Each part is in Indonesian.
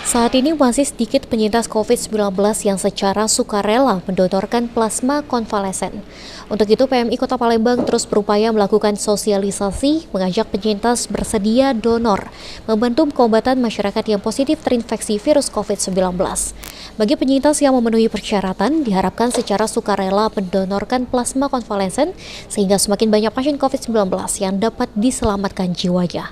Saat ini masih sedikit penyintas COVID-19 yang secara sukarela mendonorkan plasma konvalesen. Untuk itu, PMI Kota Palembang terus berupaya melakukan sosialisasi, mengajak penyintas bersedia donor, membantu pengobatan masyarakat yang positif terinfeksi virus COVID-19. Bagi penyintas yang memenuhi persyaratan, diharapkan secara sukarela mendonorkan plasma konvalesen sehingga semakin banyak pasien COVID-19 yang dapat diselamatkan jiwanya.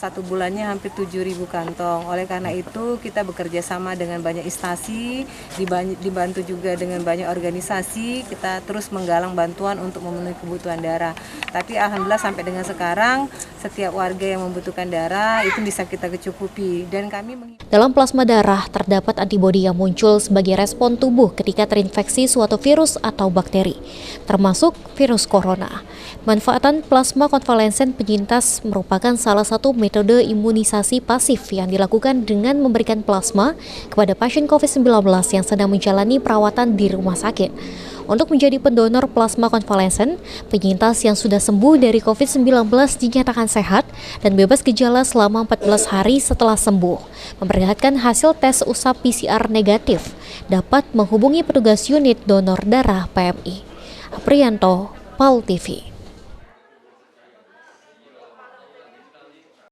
Satu bulannya hampir 7.000 kantong. Oleh karena itu kita bekerja sama dengan banyak instansi, dibantu juga dengan banyak organisasi. Kita terus menggalang bantuan untuk memenuhi kebutuhan darah. Tapi alhamdulillah sampai dengan sekarang setiap warga yang membutuhkan darah itu bisa kita kecukupi. Dan dalam plasma darah terdapat antibodi yang muncul sebagai respon tubuh ketika terinfeksi suatu virus atau bakteri, termasuk virus corona. Manfaatan plasma konvalesen penyintas merupakan salah satu metode imunisasi pasif yang dilakukan dengan memberikan plasma kepada pasien COVID-19 yang sedang menjalani perawatan di rumah sakit. Untuk menjadi pendonor plasma konvalesen, penyintas yang sudah sembuh dari COVID-19 dinyatakan sehat dan bebas gejala selama 14 hari setelah sembuh. Memperlihatkan hasil tes usap PCR negatif, dapat menghubungi petugas unit donor darah PMI. Aprianto, PAL TV.